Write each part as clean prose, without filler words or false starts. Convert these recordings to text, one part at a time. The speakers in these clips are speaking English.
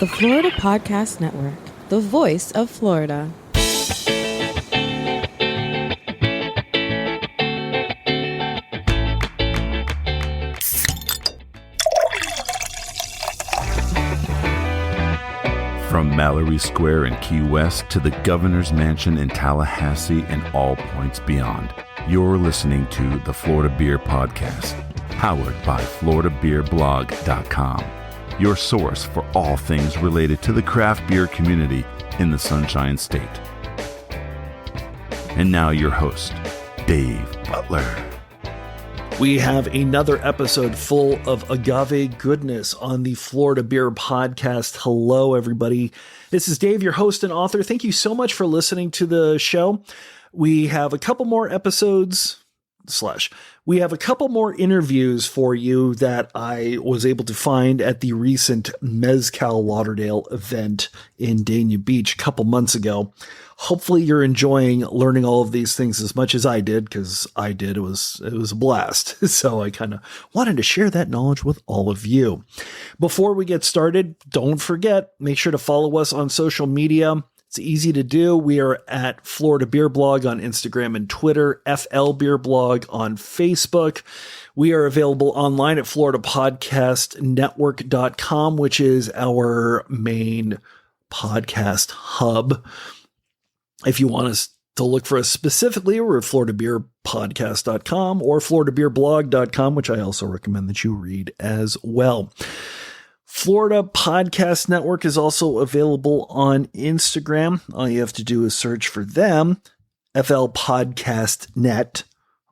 The Florida Podcast Network, the voice of Florida. From Mallory Square in Key West to the Governor's Mansion in Tallahassee and all points beyond, you're listening to the Florida Beer Podcast, powered by FloridaBeerBlog.com, your source for all things related to the craft beer community in the Sunshine State. And now your host, Dave Butler. We have another episode full of agave goodness on the Florida Beer Podcast. Hello, everybody. This is Dave, your host and author. Thank you so much for listening to the show. We have a couple more episodes, we have a couple more interviews for you that I was able to find at the recent Mezcal Lauderdale event in Dania Beach a couple months ago. Hopefully you're enjoying learning all of these things as much as I did, because I did. It was a blast. So I kind of wanted to share that knowledge with all of you. Before we get started, don't forget, make sure to follow us on social media. It's easy to do. We are at Florida Beer Blog on Instagram and Twitter, FL Beer Blog on Facebook. We are available online at FloridaPodcastNetwork.com, which is our main podcast hub. If you want us to look for us specifically, we're at FloridaBeerPodcast.com or FloridaBeerBlog.com, which I also recommend that you read as well. Florida Podcast Network is also available on Instagram. All you have to do is search for them, FL Podcast Net,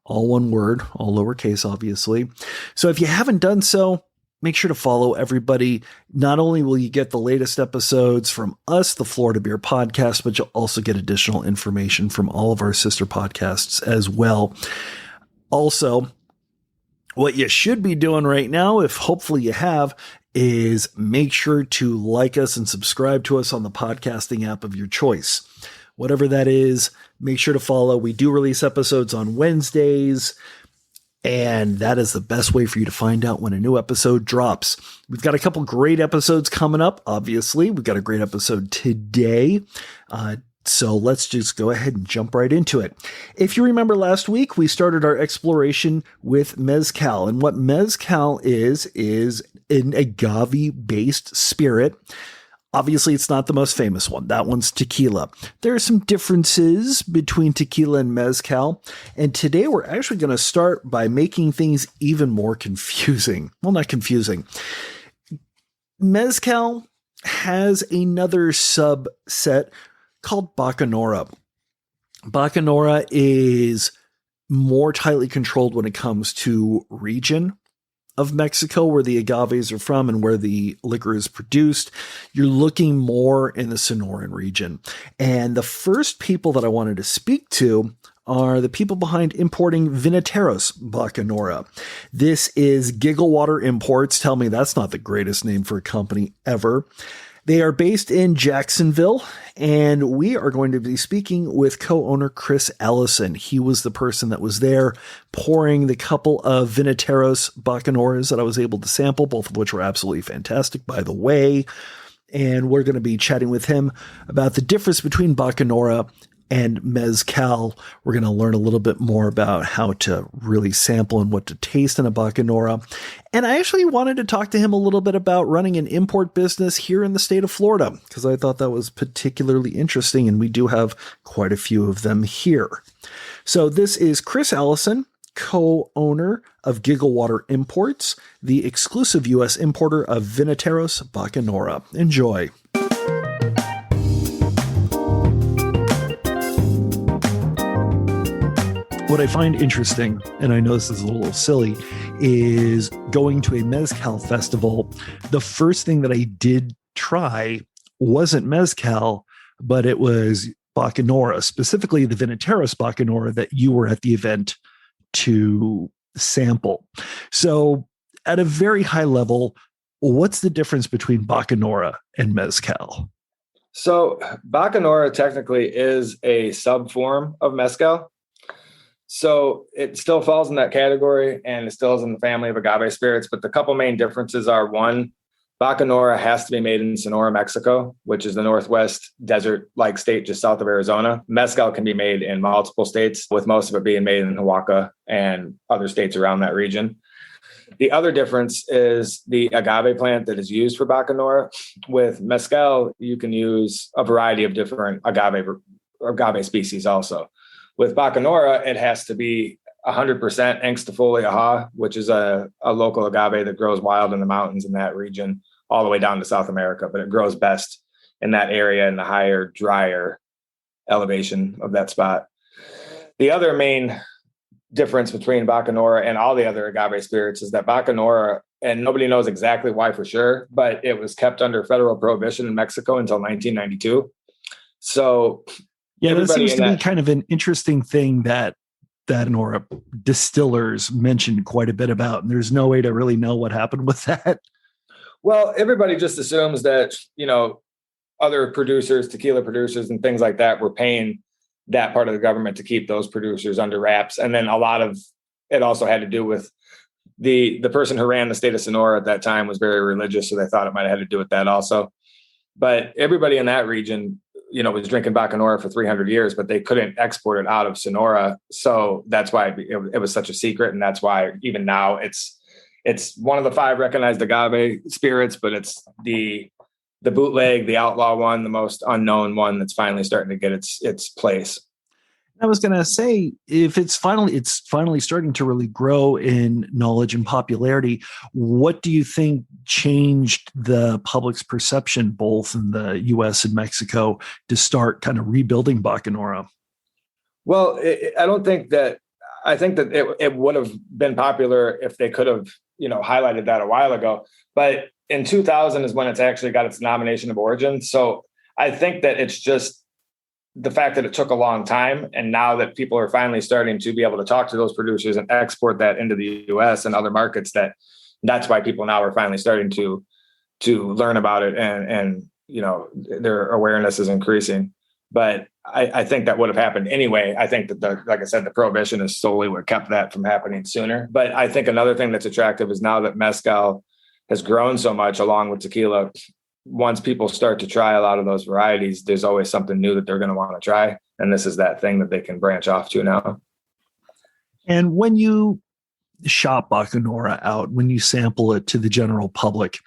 all one word, all lowercase, obviously. So if you haven't done so, make sure to follow everybody. Not only will you get the latest episodes from us, the Florida Beer Podcast, but you'll also get additional information from all of our sister podcasts as well. Also, what you should be doing right now, if hopefully you have, is make sure to like us and subscribe to us on the podcasting app of your choice. Whatever that is, make sure to follow. We do release episodes on Wednesdays, and that is the best way for you to find out when a new episode drops. We've got a couple great episodes coming up, obviously. We've got a great episode today. So let's just go ahead and jump right into it. If you remember last week, we started our exploration with Mezcal. And what Mezcal is an agave-based spirit. Obviously, it's not the most famous one. That one's tequila. There are some differences between tequila and Mezcal. And today we're actually going to start by making things even more confusing. Well, not confusing. Mezcal has another subset called Bacanora. Bacanora is more tightly controlled when it comes to region of Mexico, where the agaves are from and where the liquor is produced. You're looking more in the Sonoran region. And the first people that I wanted to speak to are the people behind importing Vinateros Bacanora. This is Gigglewater Imports. Tell me that's not the greatest name for a company ever. They are based in Jacksonville, and we are going to be speaking with co-owner Chris Allison. He was the person that was there pouring the couple of Vinateros Bacanoras that I was able to sample, both of which were absolutely fantastic, by the way. And we're going to be chatting with him about the difference between Bacanora and Mezcal. We're going to learn a little bit more about how to really sample and what to taste in a Bacanora. And I actually wanted to talk to him a little bit about running an import business here in the state of Florida, because I thought that was particularly interesting, and we do have quite a few of them here. So this is Chris Allison, co-owner of Gigglewater Imports, the exclusive U.S. importer of Vinateros Bacanora. Enjoy. What I find interesting, and I know this is a little silly, is going to a Mezcal festival. The first thing that I did try wasn't Mezcal, but it was Bacanora, specifically the Vinateros Bacanora that you were at the event to sample. So at a very high level, what's the difference between Bacanora and Mezcal? So Bacanora technically is a subform of Mezcal. So it still falls in that category, and it still is in the family of agave spirits. But the couple main differences are, one, Bacanora has to be made in Sonora, Mexico, which is the northwest desert-like state just south of Arizona. Mezcal can be made in multiple states, with most of it being made in Oaxaca and other states around that region. The other difference is the agave plant that is used for Bacanora. With mezcal, you can use a variety of different agave species also. With Bacanora, it has to be 100% Angstifolia, which is a local agave that grows wild in the mountains in that region, all the way down to South America, but it grows best in that area in the higher, drier elevation of that spot. The other main difference between Bacanora and all the other agave spirits is that Bacanora, and nobody knows exactly why for sure, but it was kept under federal prohibition in Mexico until 1992. So yeah, that seems to be kind of an interesting thing that Bacanora distillers mentioned quite a bit about, and there's no way to really know what happened with that. Well, everybody just assumes that, other producers, tequila producers and things like that were paying that part of the government to keep those producers under wraps. And then a lot of it also had to do with the person who ran the state of Sonora at that time was very religious. So they thought it might have had to do with that also. But everybody in that region, was drinking Bacanora for 300 years, but they couldn't export it out of Sonora. So that's why it was such a secret. And that's why even now it's one of the 5 recognized agave spirits, but it's the bootleg, the outlaw one, the most unknown one that's finally starting to get its place. I was going to say, if it's finally starting to really grow in knowledge and popularity, what do you think changed the public's perception, both in the U.S. and Mexico, to start kind of rebuilding Bacanora? Well, I think that it would have been popular if they could have, highlighted that a while ago. But in 2000 is when it's actually got its nomination of origin. So I think that it's just the fact that it took a long time. And now that people are finally starting to be able to talk to those producers and export that into the US and other markets, that's why people now are finally starting to learn about it and their awareness is increasing. But I think that would have happened anyway. I think that like I said, the prohibition is solely what kept that from happening sooner. But I think another thing that's attractive is now that mezcal has grown so much along with tequila, once people start to try a lot of those varieties, there's always something new that they're going to want to try. And this is that thing that they can branch off to now. And when you shop Bacanora out, when you sample it to the general public,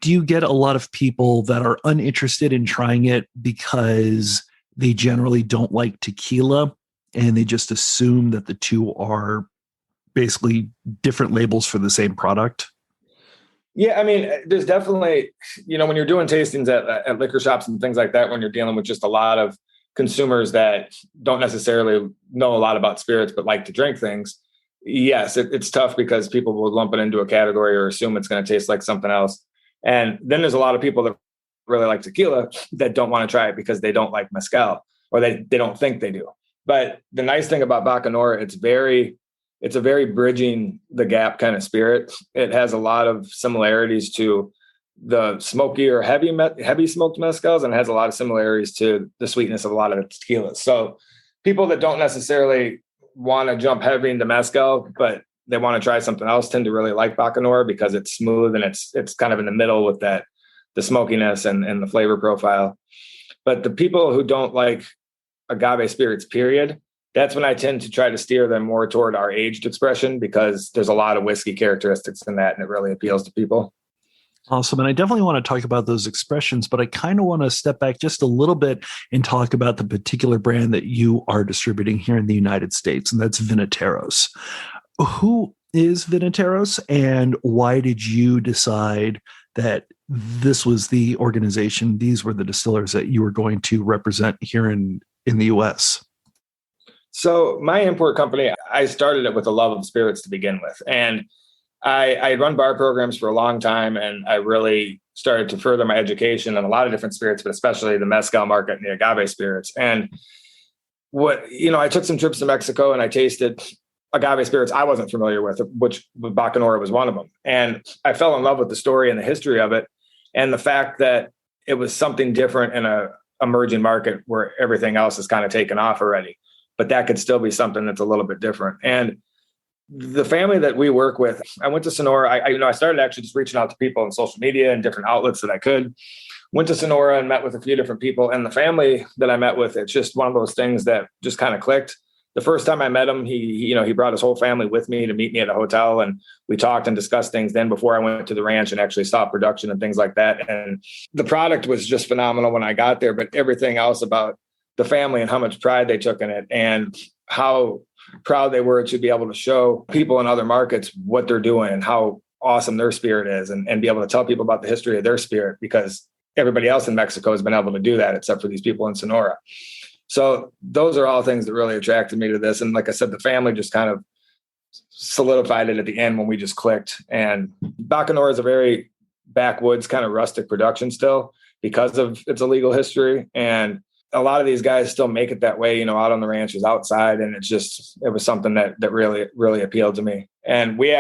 do you get a lot of people that are uninterested in trying it because they generally don't like tequila and they just assume that the two are basically different labels for the same product? Yeah, I mean, there's definitely, when you're doing tastings at liquor shops and things like that, when you're dealing with just a lot of consumers that don't necessarily know a lot about spirits but like to drink things, yes, it's tough because people will lump it into a category or assume it's going to taste like something else. And then there's a lot of people that really like tequila that don't want to try it because they don't like mezcal or they don't think they do. But the nice thing about Bacanora, it's a very bridging the gap kind of spirit. It has a lot of similarities to the smoky or heavy smoked mezcals, and it has a lot of similarities to the sweetness of a lot of the tequilas. So people that don't necessarily want to jump heavy into mezcal, but they want to try something else, tend to really like Bacanora because it's smooth and it's kind of in the middle with the smokiness and the flavor profile. But the people who don't like agave spirits, period, that's when I tend to try to steer them more toward our aged expression because there's a lot of whiskey characteristics in that and it really appeals to people. Awesome. And I definitely want to talk about those expressions, but I kind of want to step back just a little bit and talk about the particular brand that you are distributing here in the United States, and that's Vinateros. Who is Vinateros and why did you decide that this was the organization, these were the distillers that you were going to represent here in the U.S.? So my import company, I started it with a love of spirits to begin with. And I had run bar programs for a long time, and I really started to further my education on a lot of different spirits, but especially the mezcal market and the agave spirits. And I took some trips to Mexico and I tasted agave spirits I wasn't familiar with, which Bacanora was one of them. And I fell in love with the story and the history of it and the fact that it was something different in a emerging market where everything else is kind of taken off already. But that could still be something that's a little bit different. And the family that we work with, I went to Sonora. I started actually just reaching out to people on social media and different outlets that I could. Went to Sonora and met with a few different people. And the family that I met with, it's just one of those things that just kind of clicked. The first time I met him, he brought his whole family with me to meet me at a hotel, and we talked and discussed things then before I went to the ranch and actually saw production and things like that. And the product was just phenomenal when I got there, but everything else about the family and how much pride they took in it and how proud they were to be able to show people in other markets what they're doing and how awesome their spirit is, and be able to tell people about the history of their spirit, because everybody else in Mexico has been able to do that except for these people in Sonora. So those are all things that really attracted me to this. And like I said, the family just kind of solidified it at the end when we just clicked. And Bacanora is a very backwoods kind of rustic production still because of its illegal history. And a lot of these guys still make it that way, out on the ranches outside. And it was something that really, really appealed to me. And we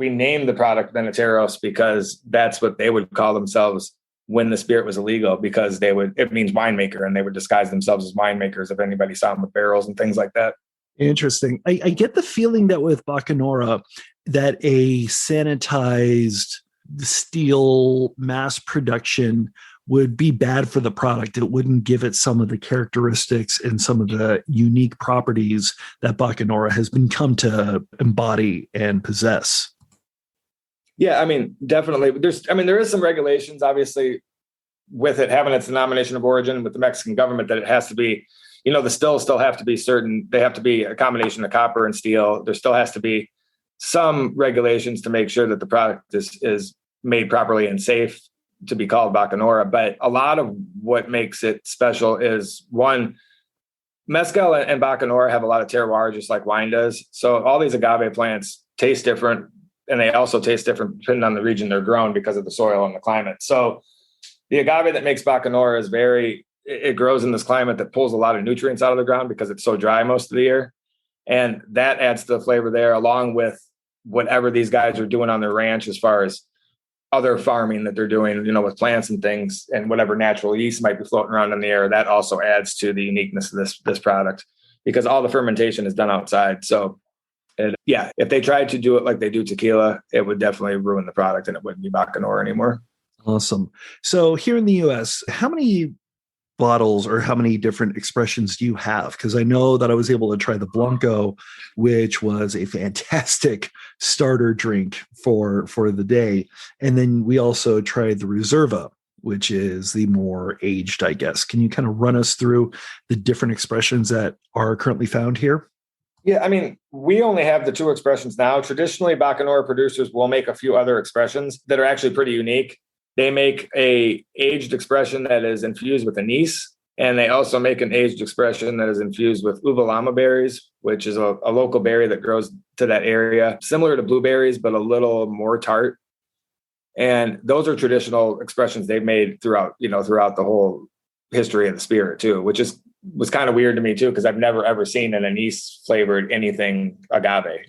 named the product Vinateros because that's what they would call themselves when the spirit was illegal, because it means winemaker, and they would disguise themselves as winemakers if anybody saw them with barrels and things like that. Interesting. I get the feeling that with Bacanora, that a sanitized steel mass production would be bad for the product. It wouldn't give it some of the characteristics and some of the unique properties that Bacanora has come to embody and possess. Yeah, I mean, definitely. There is some regulations, obviously, with it having its denomination of origin with the Mexican government, that it has to be, the stills still have to be certain. They have to be a combination of copper and steel. There still has to be some regulations to make sure that the product is made properly and safe to be called Bacanora. But a lot of what makes it special is, one, Mezcal and Bacanora have a lot of terroir, just like wine does. So all these agave plants taste different. And they also taste different depending on the region they're grown because of the soil and the climate. So the agave that makes Bacanora it grows in this climate that pulls a lot of nutrients out of the ground because it's so dry most of the year. And that adds to the flavor there, along with whatever these guys are doing on their ranch as far as other farming that they're doing, with plants and things, and whatever natural yeast might be floating around in the air. That also adds to the uniqueness of this product, because all the fermentation is done outside. So if they tried to do it like they do tequila, it would definitely ruin the product and it wouldn't be Bacanora anymore. Awesome. So here in the U.S., how many bottles or how many different expressions do you have? Because I know that I was able to try the Blanco, which was a fantastic starter drink for the day. And then we also tried the Reserva, which is the more aged, I guess. Can you kind of run us through the different expressions that are currently found here? Yeah, we only have the two expressions now. Traditionally, Bacanora producers will make a few other expressions that are actually pretty unique. They make a aged expression that is infused with anise, and they also make an aged expression that is infused with uva llama berries, which is a local berry that grows to that area, similar to blueberries, but a little more tart. And those are traditional expressions they've made throughout the whole history of the spirit too, which was kind of weird to me too, because I've never ever seen an anise flavored anything agave,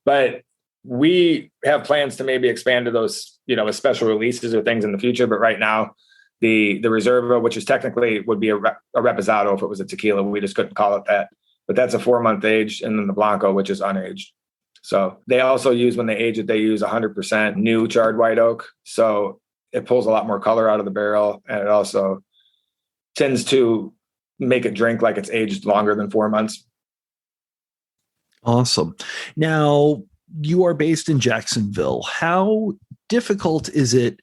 but we have plans to maybe expand to those, with special releases or things in the future. But right now, the Reserva, which is technically would be a reposado if it was a tequila, we just couldn't call it that, but that's a 4-month age. And then the Blanco, which is unaged. So they also use, when they age it, they use 100% new charred white oak. So it pulls a lot more color out of the barrel. And it also tends to make it drink like it's aged longer than 4 months. Awesome. Now, you are based in Jacksonville. How difficult is it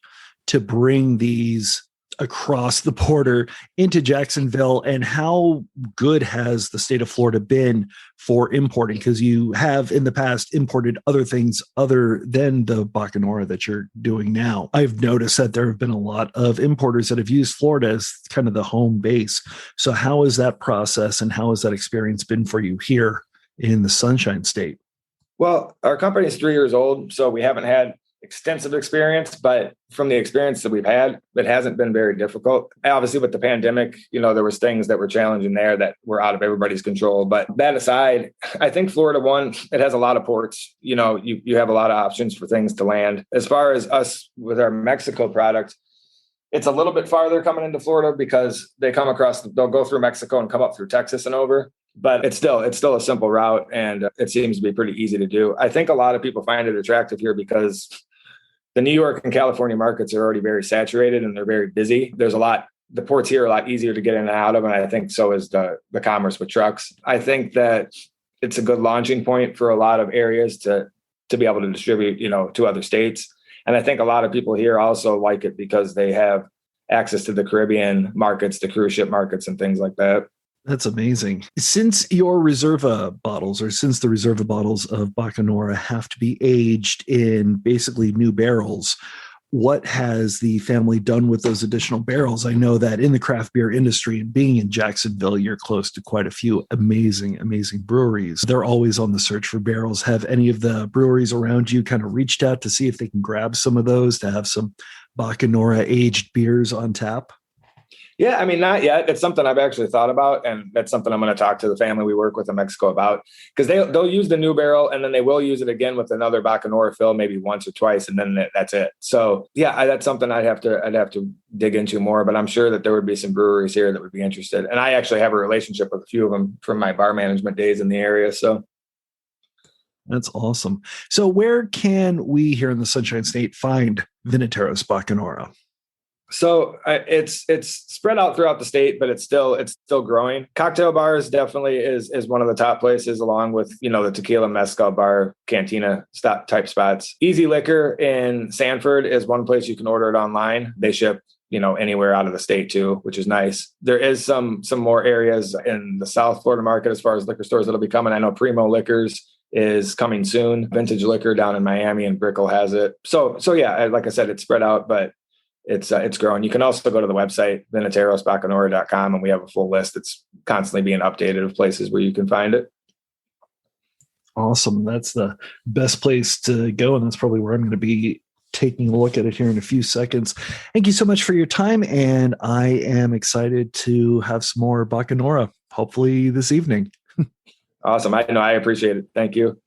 to bring these across the border into Jacksonville, and how good has the state of Florida been for importing? Because you have in the past imported other things other than the Bacanora that you're doing now. I've noticed that there have been a lot of importers that have used Florida as kind of the home base. So how is that process and how has that experience been for you here in the Sunshine State? Well, our company is 3 years old, so we haven't had extensive experience, but from the experience that we've had, it hasn't been very difficult. Obviously, with the pandemic, there was things that were challenging there that were out of everybody's control. But that aside, I think Florida, one, it has a lot of ports. You have a lot of options for things to land. As far as us with our Mexico product, it's a little bit farther coming into Florida because they'll go through Mexico and come up through Texas and over. but it's still a simple route, and it seems to be pretty easy to do. I think a lot of people find it attractive here because the New York and California markets are already very saturated and they're very busy. The ports here are a lot easier to get in and out of, and I think so is the commerce with trucks. I think that it's a good launching point for a lot of areas to be able to distribute, to other states. And I think a lot of people here also like it because they have access to the Caribbean markets, the cruise ship markets, and things like that. That's amazing. Since the Reserva bottles of Bacanora have to be aged in basically new barrels, what has the family done with those additional barrels? I know that in the craft beer industry and being in Jacksonville, you're close to quite a few amazing breweries. They're always on the search for barrels. Have any of the breweries around you kind of reached out to see if they can grab some of those to have some Bacanora aged beers on tap? Yeah, I mean, not yet. It's something I've actually thought about, and that's something I'm going to talk to the family we work with in Mexico about, because they'll use the new barrel and then they will use it again with another Bacanora fill, maybe once or twice, and then that's it. So yeah, that's something I'd have to dig into more, but I'm sure that there would be some breweries here that would be interested. And I actually have a relationship with a few of them from my bar management days in the area. So that's awesome. So where can we here in the Sunshine State find Vinateros Bacanora? So it's spread out throughout the state, but it's still growing. Cocktail bars definitely is one of the top places, along with the tequila, mezcal bar, cantina type spots. Easy Liquor in Sanford is one place you can order it online. They ship anywhere out of the state too, which is nice. There is some more areas in the South Florida market as far as liquor stores that'll be coming. I know Primo Liquors is coming soon. Vintage Liquor down in Miami and Brickell has it. So yeah, like I said, it's spread out, but it's growing. You can also go to the website, vinaterosbacanora.com, and we have a full list that's constantly being updated of places where you can find it. Awesome. That's the best place to go, and that's probably where I'm going to be taking a look at it here in a few seconds. Thank you so much for your time, and I am excited to have some more Bacanora, hopefully this evening. Awesome. I appreciate it. Thank you.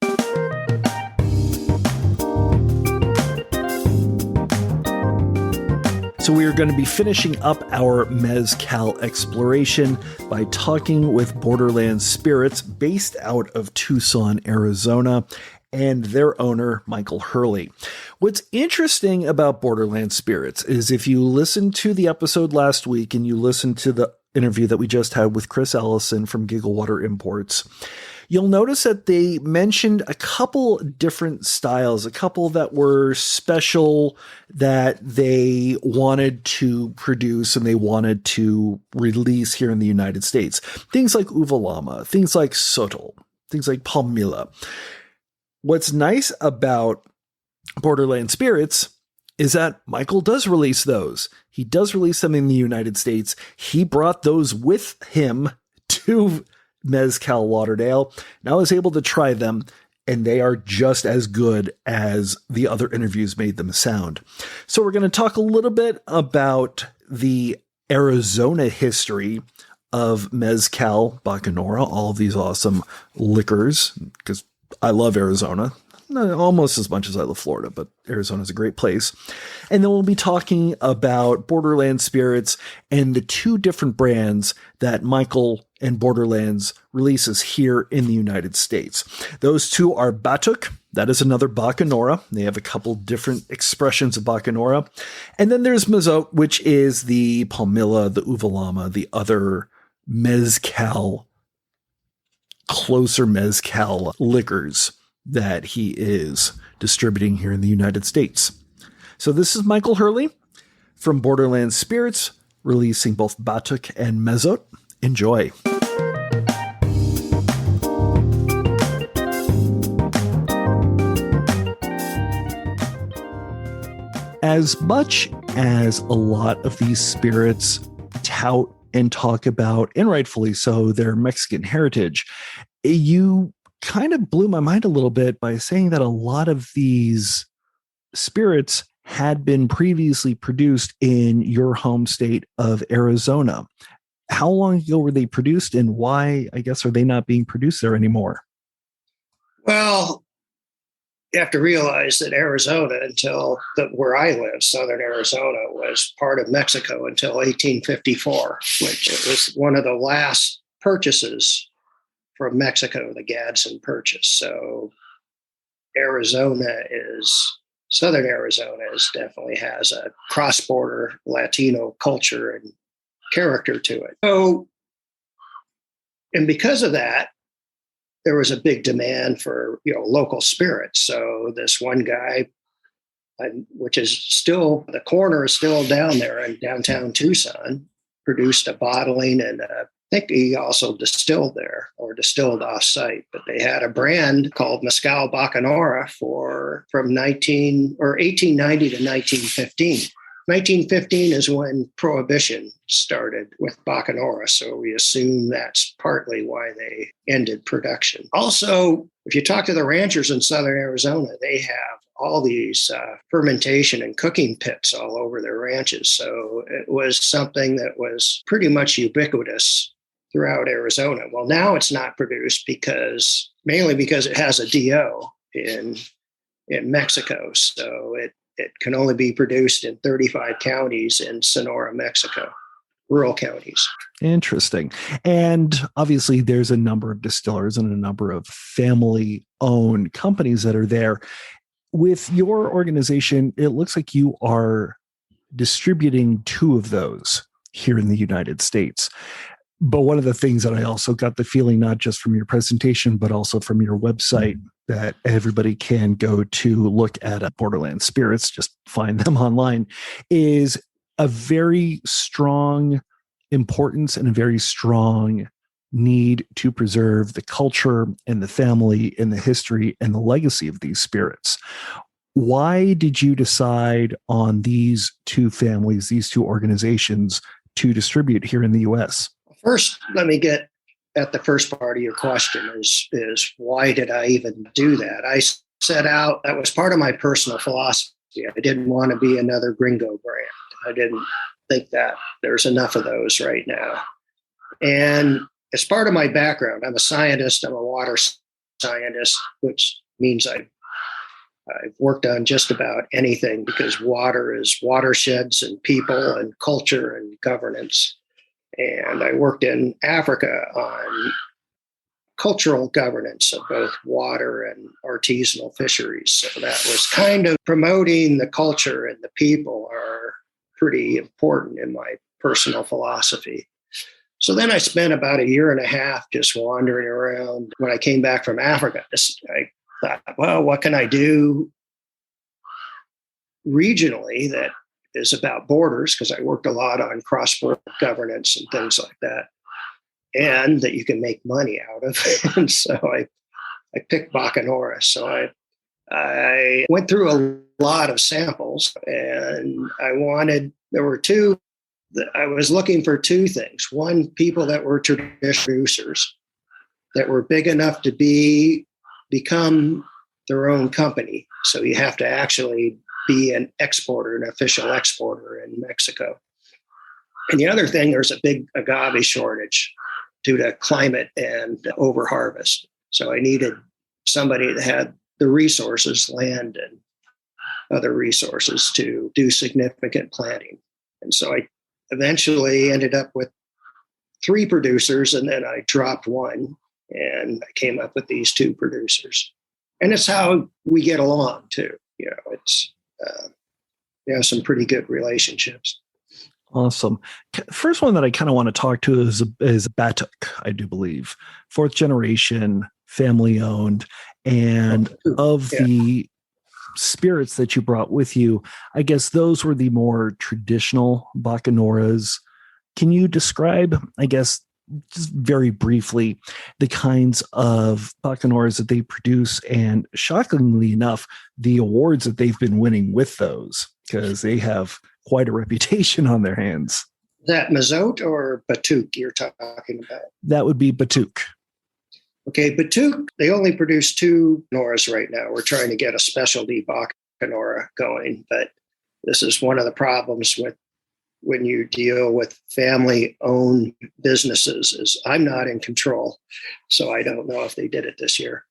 So we are going to be finishing up our Mezcal exploration by talking with Borderland Spirits, based out of Tucson, Arizona, and their owner, Michael Hurley. What's interesting about Borderland Spirits is if you listen to the episode last week and you listen to the interview that we just had with Allison from Gigglewater Imports, you'll notice that they mentioned a couple different styles, a couple that were special that they wanted to produce and they wanted to release here in the United States. Things like Uvalama, things like Sotol, things like Palmilla. What's nice about Borderland Spirits is that Michael does release those. He does release them in the United States. He brought those with him to Mezcal Lauderdale, and I was able to try them, and they are just as good as the other interviews made them sound. So we're going to talk a little bit about the Arizona history of Mezcal, Bacanora, all of these awesome liquors, because I love Arizona. Not almost as much as I love Florida, but Arizona is a great place. And then we'll be talking about Borderland Spirits and the two different brands that Michael and Borderlands releases here in the United States. Those two are Batuq. That is another Bacanora. They have a couple different expressions of Bacanora. And then there's Mazot, which is the Palmilla, the Uvalama, the other Mezcal, closer Mezcal liquors that he is distributing here in the United States. So this is Michael Hurley from Borderland Spirits, releasing both Batuq and Mazot. Enjoy. As much as a lot of these spirits tout and talk about, and rightfully so, their Mexican heritage, you kind of blew my mind a little bit by saying that a lot of these spirits had been previously produced in your home state of Arizona. How long ago were they produced, and why, I guess, are they not being produced there anymore? Well, you have to realize that Arizona, where I live, southern Arizona, was part of Mexico until 1854, which was one of the last purchases from Mexico, the Gadsden Purchase. So Southern Arizona definitely has a cross-border Latino culture and character to it. So, and because of that, there was a big demand for, local spirits. So this one guy, which is still, the corner is still down there in downtown Tucson, produced a bottling, and I think he also distilled there, or distilled off-site. But they had a brand called Mezcal Bacanora from 1890 to 1915. 1915 is when Prohibition started with Bacanora, so we assume that's partly why they ended production. Also, if you talk to the ranchers in southern Arizona, they have all these fermentation and cooking pits all over their ranches. So it was something that was pretty much ubiquitous throughout Arizona. Well, now it's not produced mainly because it has a DO in Mexico. So it can only be produced in 35 counties in Sonora, Mexico, rural counties. Interesting. And obviously there's a number of distillers and a number of family-owned companies that are there. With your organization, it looks like you are distributing 2 of those here in the United States. But one of the things that I also got the feeling, not just from your presentation, but also from your website, that everybody can go to look at Borderland Spirits, just find them online, is a very strong importance and a very strong need to preserve the culture and the family and the history and the legacy of these spirits. Why did you decide on these 2 families, these 2 organizations to distribute here in the U.S.? First, let me get at the first part of your question is why did I even do that? I set out, that was part of my personal philosophy. I didn't want to be another gringo brand. I didn't think that there's enough of those right now. And as part of my background, I'm a scientist, I'm a water scientist, which means I've worked on just about anything, because water is watersheds and people and culture and governance. And I worked in Africa on cultural governance of both water and artisanal fisheries. So that was kind of promoting the culture, and the people are pretty important in my personal philosophy. So then I spent about 1.5 years just wandering around. When I came back from Africa, I thought, well, what can I do regionally that is about borders, because I worked a lot on cross-border governance and things like that, and that you can make money out of. And so I picked Bacanora. So I went through a lot of samples, and I was looking for 2 things. One, people that were traditional producers that were big enough to become their own company. So you have to actually be an exporter, an official exporter in Mexico. And the other thing, there's a big agave shortage due to climate and overharvest. So I needed somebody that had the resources, land and other resources, to do significant planting. And so I eventually ended up with 3 producers, and then I dropped one, and I came up with these 2 producers. And it's how we get along too. It's some pretty good relationships. Awesome. First one that I kind of want to talk to is Batuq, I do believe. 4th generation, family owned. And of the spirits that you brought with you, I guess those were the more traditional Bacanoras. Can you describe, I guess, just very briefly, the kinds of Bacanoras that they produce, and shockingly enough, the awards that they've been winning with those, because they have quite a reputation on their hands? Is that Mazot or Batuq you're talking about? That would be Batuq. Okay, Batuq, they only produce 2 Bacanoras right now. We're trying to get a specialty Bacanora going, but this is one of the problems with when you deal with family-owned businesses, is I'm not in control. So I don't know if they did it this year.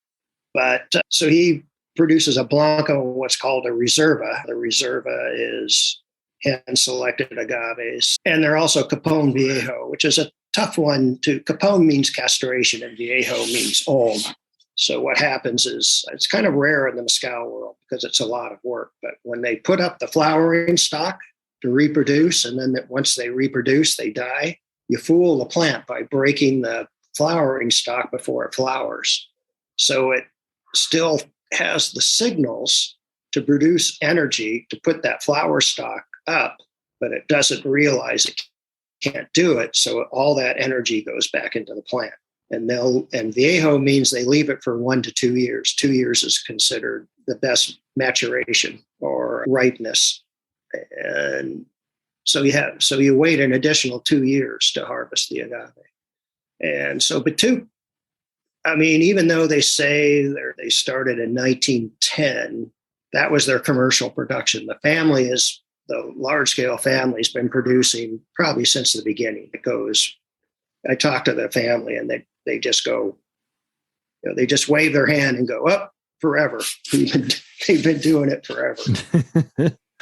But so he produces a Blanco, what's called a Reserva. The Reserva is hand-selected agaves. And they're also Capone Viejo, which is a tough one to, Capone means castration and Viejo means old. So what happens is it's kind of rare in the mezcal world because it's a lot of work. But when they put up the flowering stock to reproduce, and then once they reproduce, they die, you fool the plant by breaking the flowering stock before it flowers. So it still has the signals to produce energy to put that flower stock up, but it doesn't realize it can't do it. So all that energy goes back into the plant. And Viejo means they leave it for 1 to 2 years. 2 years is considered the best maturation or ripeness. And so you wait an additional 2 years to harvest the agave. And so Batuq, I mean, even though they say they started in 1910, that was their commercial production. The large-scale family's been producing probably since the beginning. I talked to the family and they just go, they just wave their hand and go, up forever. They've been doing it forever.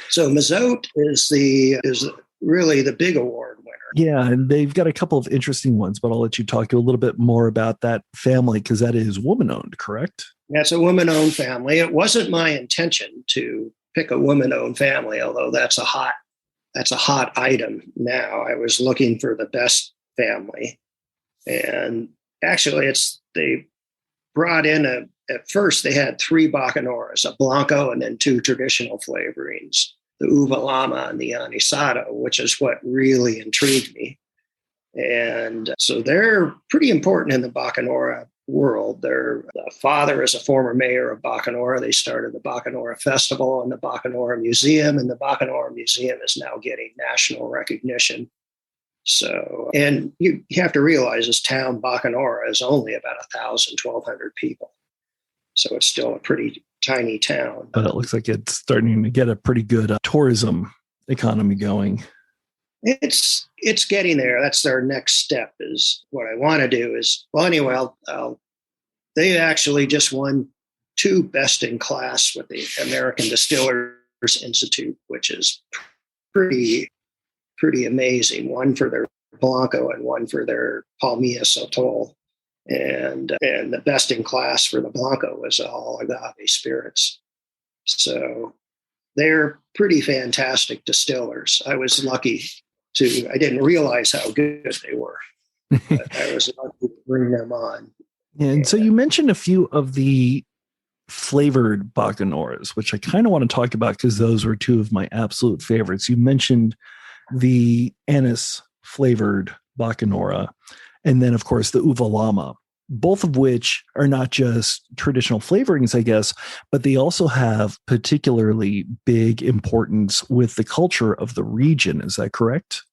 So Mazot is really the big award winner. Yeah, and they've got a couple of interesting ones, but I'll let you talk a little bit more about that family because that is woman-owned, correct? That's a woman-owned family. It wasn't my intention to pick a woman-owned family, although that's a hot item now. I was looking for the best family, and actually, they brought in at first they had 3 bacanoras, a blanco, and then 2 traditional flavorings, the uva llama and the anisado, which is what really intrigued me. And so they're pretty important in the bacanora world. Their father is a former mayor of Bacanora. They started the Bacanora Festival and the Bacanora Museum, and the Bacanora Museum is now getting national recognition. So, and you have to realize this town, Bacanora, is only about 1,000, 1,200 people. So it's still a pretty tiny town. But it looks like it's starting to get a pretty good tourism economy going. It's getting there. That's their next step. Is what I want to do is, well, anyway, they actually just won 2 best in class with the American Distillers Institute, which is pretty amazing. One for their Blanco and one for their Palmilla Sotol. And the best in class for the Blanco was all agave spirits. So they're pretty fantastic distillers. I was lucky I didn't realize how good they were, but I was lucky to bring them on. And so you mentioned a few of the flavored bacanoras, which I kind of want to talk about because those were 2 of my absolute favorites. You mentioned the anise flavored bacanora, and then of course the uva llama, both of which are not just traditional flavorings, I guess, but they also have particularly big importance with the culture of the region. Is that correct?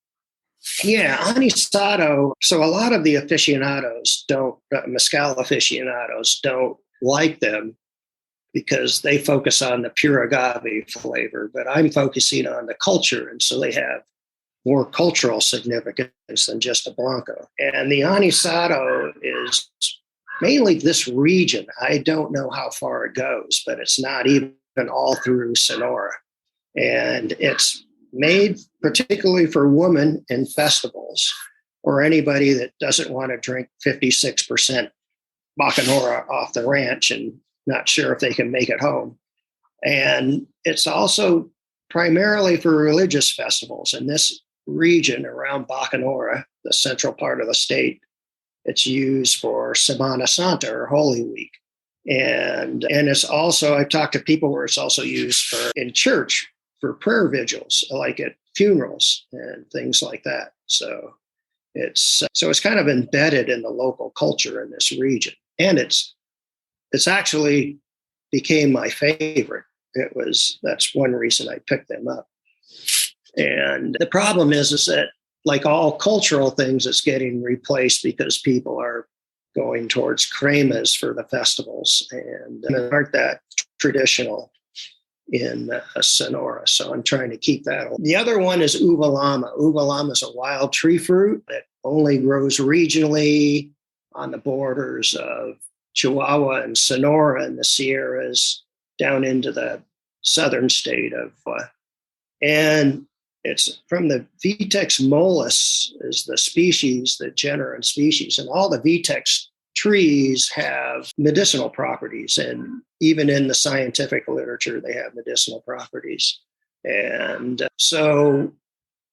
Yeah, anisado. So a lot of the mezcal aficionados don't like them because they focus on the pure agave flavor, but I'm focusing on the culture. And so they have more cultural significance than just a Blanco. And the anisado is mainly this region. I don't know how far it goes, but it's not even all through Sonora. And it's made particularly for women in festivals or anybody that doesn't want to drink 56% Bacanora off the ranch and not sure if they can make it home. And it's also primarily for religious festivals. In this region around Bacanora, the central part of the state, it's used for Semana Santa or Holy Week. And it's also, I've talked to people where it's also used in church for prayer vigils, like at funerals and things like that. So it's kind of embedded in the local culture in this region. And it's actually became my favorite. That's one reason I picked them up. And the problem is that like all cultural things, it's getting replaced because people are going towards cremas for the festivals and aren't that traditional in Sonora. So I'm trying to keep that. The other one is uva llama. Uva llama is a wild tree fruit that only grows regionally on the borders of Chihuahua and Sonora and the Sierras down into the southern state of, and It's from the Vitex mollis is the species, the genera and species, and all the Vitex trees have medicinal properties, and even in the scientific literature, they have medicinal properties. And so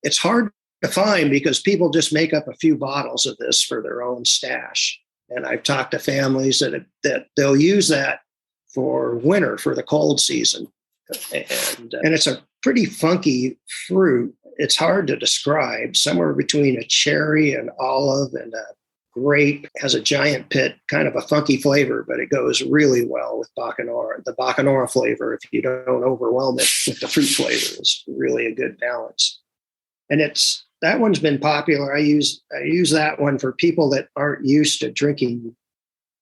it's hard to find because people just make up a few bottles of this for their own stash. And I've talked to families that they'll use that for winter, for the cold season. And it's a pretty funky fruit. It's hard to describe, somewhere between a cherry, an olive, and a grape. It has a giant pit, kind of a funky flavor, but it goes really well with bacanora. The bacanora flavor, if you don't overwhelm it with the fruit flavor, is really a good balance. And that one's been popular. I use that one for people that aren't used to drinking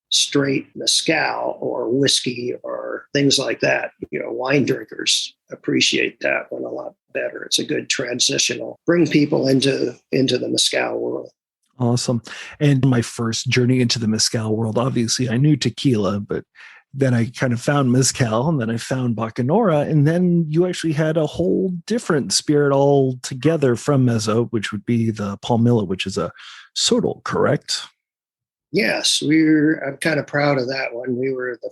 straight mezcal or whiskey or things like that. Wine drinkers appreciate that one a lot better. It's a good transitional, bring people into the mezcal world. Awesome. And my first journey into the mezcal world, obviously I knew tequila, but then I kind of found mezcal, and then I found bacanora, and then you actually had a whole different spirit altogether from Mazot, which would be the palmilla, which is a sotol, correct? Yes, I'm kind of proud of that one. We were the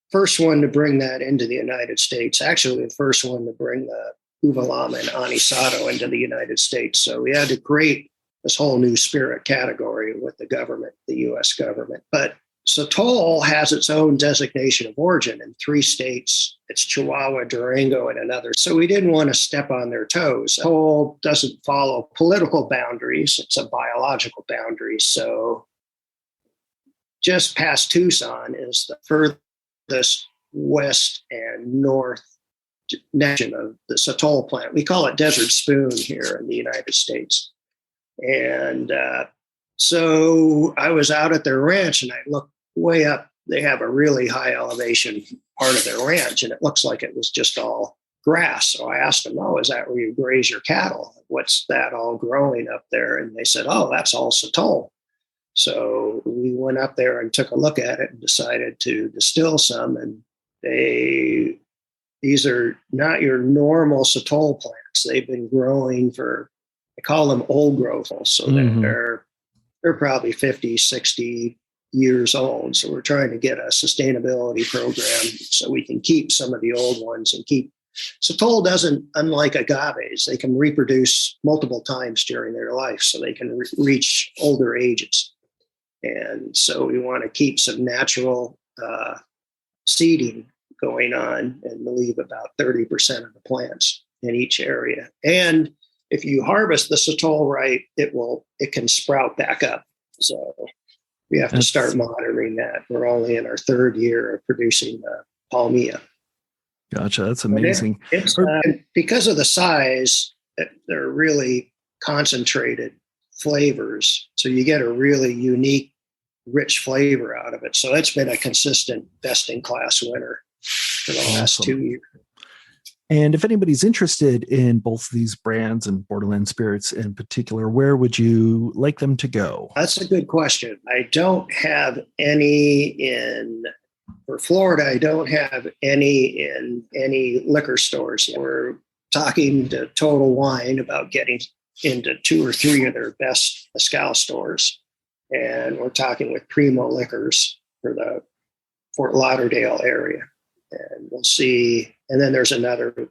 first one to bring that into the United States. Actually, the first one to bring the uvalama and anisato into the United States. So we had to create this whole new spirit category with the government, the U.S. government. But sotol has its own designation of origin in 3 states. It's Chihuahua, Durango, and another. So we didn't want to step on their toes. Sotol doesn't follow political boundaries. It's a biological boundary. So just past Tucson is the furthest west and north nation of the sotol plant. We call it desert spoon here in the United States. And so I was out at their ranch, and I looked way up. They have a really high elevation part of their ranch, and it looks like it was just all grass. So I asked them, "Oh, is that where you graze your cattle? What's that all growing up there?" And they said, "Oh, that's all sotol." So we went up there and took a look at it and decided to distill some. And these are not your normal sotol plants. They've been growing for, I call them old growth. So they're probably 50, 60 years old. So we're trying to get a sustainability program so we can keep some of the old ones and keep. Sotol doesn't, unlike agaves, they can reproduce multiple times during their life, so they can reach older ages. And so we want to keep some natural seeding going on and leave about 30% of the plants in each area. And if you harvest the sotol right, it can sprout back up. So we have to start monitoring that. We're only in our 3rd year of producing palmilla. Gotcha. That's amazing. It's because of the size, they're really concentrated flavors. So you get a really unique, rich flavor out of it. So it's been a consistent best-in-class winner for the last 2 years. And if anybody's interested in both of these brands and Borderland Spirits in particular, where would you like them to go? That's a good question. I don't have any for Florida, I don't have any in any liquor stores yet. We're talking to Total Wine about getting into 2 or 3 of their best mezcal stores. And we're talking with Primo Liquors for the Fort Lauderdale area. And we'll see. And then there's another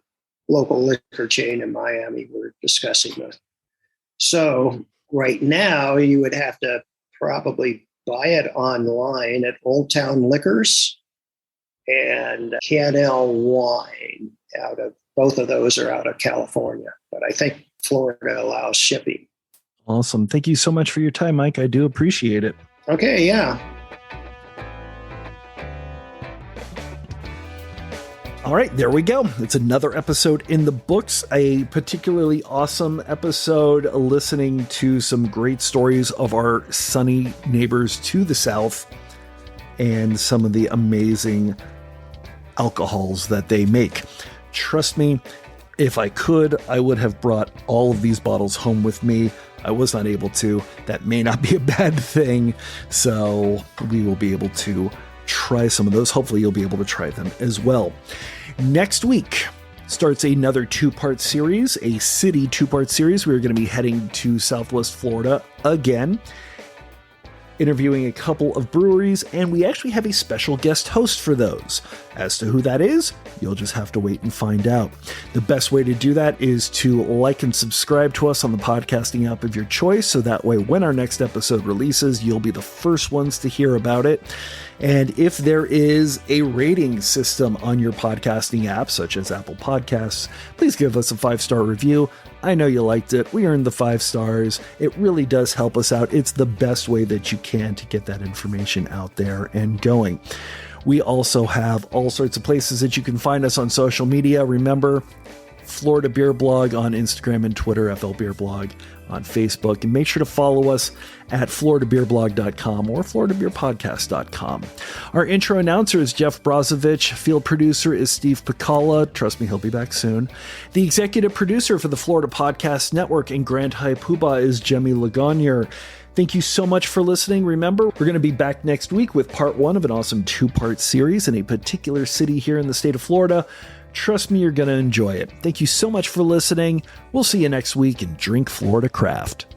local liquor chain in Miami we're discussing with. So right now, you would have to probably buy it online at Old Town Liquors and Canel Wine. Both of those are out of California, but I think Florida allows shipping. Awesome. Thank you so much for your time, Mike. I do appreciate it. Okay, yeah. All right, there we go. It's another episode in the books, a particularly awesome episode listening to some great stories of our sunny neighbors to the south and some of the amazing alcohols that they make. Trust me, if I could, I would have brought all of these bottles home with me. I was not able to. That may not be a bad thing. So we will be able to try some of those. Hopefully you'll be able to try them as well. Next week, starts another two-part series, a city two-part series. We're going to be heading to Southwest Florida again, interviewing a couple of breweries, and we actually have a special guest host for those. As to who that is, you'll just have to wait and find out. The best way to do that is to like and subscribe to us on the podcasting app of your choice, so that way when our next episode releases, you'll be the first ones to hear about it. And if there is a rating system on your podcasting app, such as Apple Podcasts, please give us a 5-star review. I know you liked it. We earned the 5 stars. It really does help us out. It's the best way that you can to get that information out there and going. We also have all sorts of places that you can find us on social media. Remember, Florida Beer Blog on Instagram and Twitter, FL Beer Blog on Facebook, and make sure to follow us at floridabeerblog.com or floridabeerpodcast.com. Our intro announcer is Jeff Brozovich. Field producer is Steve Piccola. Trust me, he'll be back soon. The executive producer for the Florida Podcast Network in Grand High Poobah is Jemmy Lagonier. Thank you so much for listening. Remember, we're going to be back next week with part 1 of an awesome 2-part series in a particular city here in the state of Florida. Trust me, you're going to enjoy it. Thank you so much for listening. We'll see you next week and drink Florida craft.